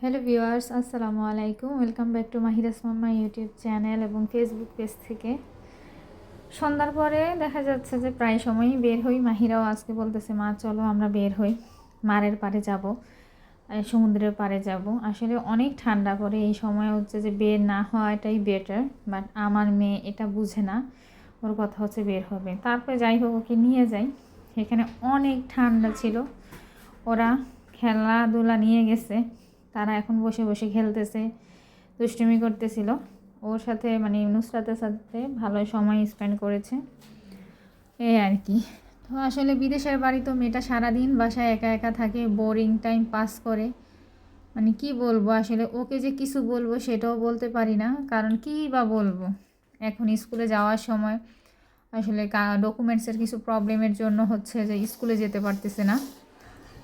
Hello viewers, আসসালামু আলাইকুম। Welcome back to Mahira's mamma YouTube channel এবং ফেসবুক পেজ থেকে। সন্ধ্যার পরে দেখা যাচ্ছে যে প্রায় সময়ই বের হই। মাহিরাও আজকে বলতেছে, মা চলো আমরা বের হই, মারের পাড়ে যাব, সমুদ্রের পাড়ে যাব। আসলে অনেক ঠান্ডা পড়ে এই সময়, হচ্ছে যে বের না হওয়াটাই বেটার, বাট আমার মেয়ে এটা বুঝে না। ওর কথা হচ্ছে বের হবে। তারপরে যাই হোক, ওকে নিয়ে যাই। এখানে অনেক ঠান্ডা ছিল, ওরা খেলাধুলা নিয়ে গেছে, তারা এখন বসে বসে খেলতেছে, দুষ্টুমি করতেছিল। ওর সাথে মানে নুসরাতের সাথে ভালো সময় স্পেন্ড করেছে, এই আর কি। তো আসলে বিদেশের বাড়ি তো মেয়েটা সারাদিন বাসায় একা একা থাকে, বোরিং টাইম পাস করে। মানে কি বলবো, আসলে ওকে যে কিছু বলবো সেটাও বলতে পারি না, কারণ কী বা বলবো। এখন স্কুলে যাওয়ার সময় আসলে ডকুমেন্টসের কিছু প্রবলেমের জন্য হচ্ছে যে স্কুলে যেতে পারতেছে না।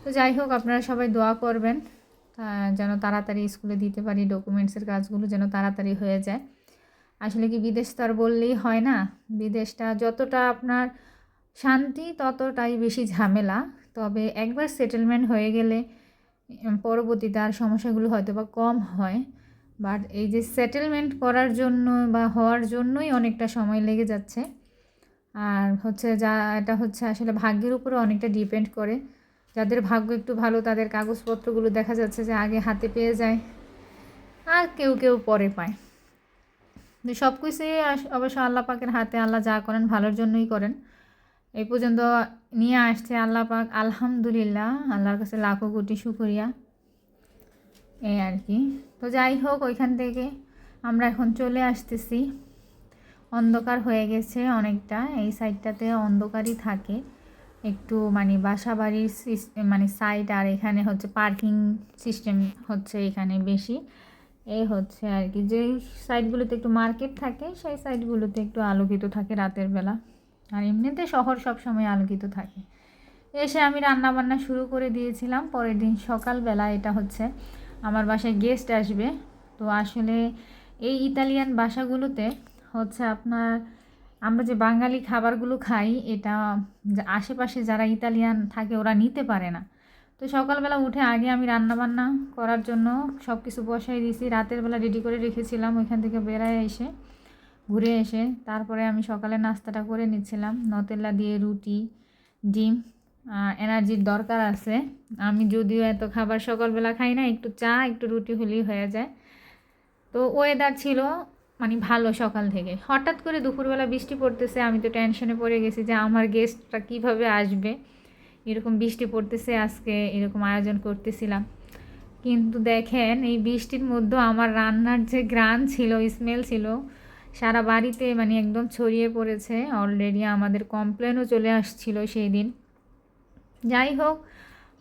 তো যাই হোক, আপনারা সবাই দোয়া করবেন যেন তাড়াতাড়ি স্কুলে দিতে পারি, ডকুমেন্টসের কাজগুলো যেন তাড়াতাড়ি হয়ে যায়। আসলে কি বিদেশ তো আর বললেই হয় না, বিদেশটা যতটা আপনার শান্তি ততটাই বেশি ঝামেলা। তবে একবার সেটেলমেন্ট হয়ে গেলে পরবর্তীতে আর সমস্যাগুলো হয়তো বা কম হয়। বাট এই যে সেটেলমেন্ট করার জন্য বা হওয়ার জন্যই অনেকটা সময় লেগে যাচ্ছে। আর হচ্ছে এটা হচ্ছে আসলে ভাগ্যের উপরে অনেকটা ডিপেন্ড করে। যাদের ভাগ্য একটু ভালো তাদের কাগজপত্রগুলো দেখা যাচ্ছে যে আগে হাতে পেয়ে যায়, আর কেউ কেউ পরে পায়। সব কিছুই অবশ্য আল্লাহ পাকের হাতে, আল্লাহ যা করেন ভালোর জন্যই করেন। এই পর্যন্ত নিয়ে আসছে আল্লাহ পাক, আলহামদুলিল্লাহ, আল্লাহর কাছে লাখো কোটি শুকরিয়া, এই আর কি। তো যাই হোক, ওইখান থেকে আমরা এখন চলে আসতেছি। অন্ধকার হয়ে গেছে অনেকটা, এই সাইডটাতে অন্ধকারই থাকে একটু, মানে বাসা বাড়ির মানে সাইড, আর এখানে হচ্ছে পার্কিং সিস্টেম হচ্ছে এখানে বেশি। এই হচ্ছে আর কি, যে সাইডগুলোতে একটু মার্কেট থাকে সেই সাইডগুলোতে একটু আলোকিত থাকে রাতের বেলা, আর এমনিতে শহর সব সময় আলোকিত থাকে। এসে আমি রান্না বান্না শুরু করে দিয়েছিলাম। পরের দিন সকালবেলা এটা হচ্ছে আমার বাসায় গেস্ট আসবে। তো আসলে এই ইতালিয়ান বাসাগুলোতে হচ্ছে আপনার, আমরা যে বাঙালি খাবারগুলো খাই এটা আশেপাশে যারা ইতালিয়ান থাকে ওরা নিতে পারে না। তো সকালবেলা উঠে আগে আমি রান্নাবান্না করার জন্য সব কিছু বসাই দিয়েছি, রাতের বেলা রেডি করে রেখেছিলাম। ওইখান থেকে বেড়ায় এসে ঘুরে এসে তারপরে আমি সকালে নাস্তাটা করে নিচ্ছিলাম, নতেলা দিয়ে রুটি, ডিম। এনার্জির দরকার আছে, আমি যদিও এত খাবার সকালবেলা খাই না, একটু চা একটু রুটি হলেই হয়ে যায়। তো ওয়েদার ছিল মানে ভালো, সকাল থেকে হঠাৎ করে দুপুরবেলা বৃষ্টি পড়তেছে। আমি তো টেনশনে পড়ে গেছি যে আমার গেস্টটা কিভাবে আসবে, এরকম বৃষ্টি পড়তেছে, আজকে এরকম আয়োজন করতেছিলাম। কিন্তু দেখেন এই বৃষ্টির মধ্যেও আমার রান্নার যে ঘ্রাণ ছিল, স্মেল ছিল সারা বাড়িতে, মানে একদম ছড়িয়ে পড়েছে। অলরেডি আমাদের কমপ্লেনও চলে আসছিল সেই দিন। যাই হোক,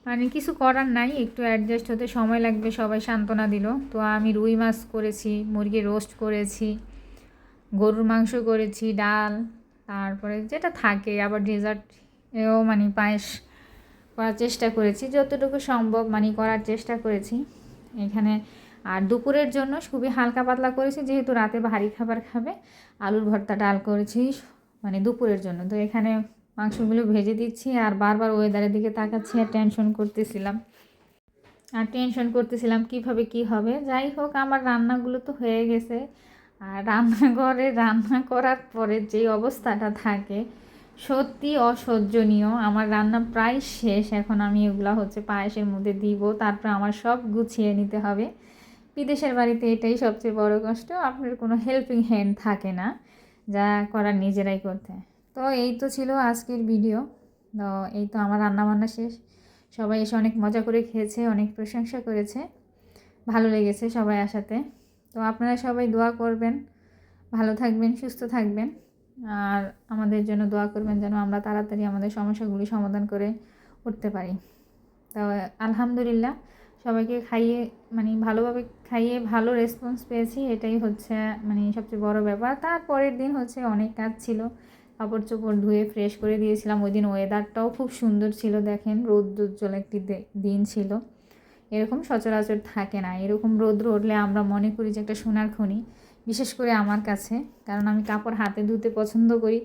মানে কিছু করার নাই, একটু অ্যাডজাস্ট হতে সময় লাগবে, সবাই সান্ত্বনা দিল। তো আমি রুই মাছ করেছি, মুরগি রোস্ট করেছি, গরুর মাংস করেছি, ডাল, তারপরে যেটা থাকে, আবার ডেজার্ট এও মানে পায়েস করার চেষ্টা করেছি যতটুকু সম্ভব, মানে করার চেষ্টা করেছি এখানে। আর দুপুরের জন্য খুবই হালকা পাতলা করেছি, যেহেতু রাতে ভারী খাবার খাবে। আলুর ভর্তা, ডাল করেছি মানে দুপুরের জন্য। তো এখানে মাংসগুলো ভেজে দিচ্ছি, আর বারবার ওয়েদারের দিকে তাকাচ্ছি আর টেনশন করতেছিলাম কীভাবে কী হবে। যাই হোক, আমার রান্নাগুলো তো হয়ে গেছে। আর রান্নাঘরে রান্না করার পরে যে অবস্থাটা থাকে সত্যি অসহ্যনীয়। আমার রান্না প্রায় শেষ, এখন আমি এগুলো হচ্ছে পায়েসের মধ্যে দিব, তারপর আমার সব গুছিয়ে নিতে হবে। বিদেশের বাড়িতে এটাই সবচেয়ে বড় কষ্ট, আপনার কোনো হেল্পিং হ্যান্ড থাকে না, যা করার নিজেরাই করতে হয়। তো এই তো ছিল আজকের ভিডিও। তো এই তো আমার রান্নাবান্না শেষ, সবাই এসে অনেক মজা করে খেয়েছে, অনেক প্রশংসা করেছে, ভালো লেগেছে সবাই আসাতে। তো আপনারা সবাই দোয়া করবেন, ভালো থাকবেন, সুস্থ থাকবেন, আর আমাদের জন্য দোয়া করবেন যেন আমরা তাড়াতাড়ি আমাদের সমস্যাগুলি সমাধান করে উঠতে পারি। তো আলহামদুলিল্লাহ, সবাইকে খাইয়ে মানে ভালোভাবে খাইয়ে ভালো রেসপন্স পেয়েছি, এটাই হচ্ছে মানে সবচেয়ে বড় ব্যাপার। তারপরের দিন হচ্ছে অনেক কাজ ছিল, কাপড় চোপড় ধুয়ে ফ্রেশ করে দিয়েছিলাম। ওই দিন ওয়েদারটাও খুব সুন্দর ছিল, দেখেন রৌদ্রোজ্জ্বল একটি দিন ছিল, এরকম সচরাচর থাকে না। এরকম রৌদ্র উঠলে আমরা মনে করি যে একটা সোনার খনি, বিশেষ করে আমার কাছে, কারণ আমি কাপড় হাতে ধুতে পছন্দ করি,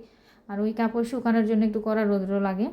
আর ওই কাপড় শুকানোর জন্য একটু কড়া রৌদ্র লাগে।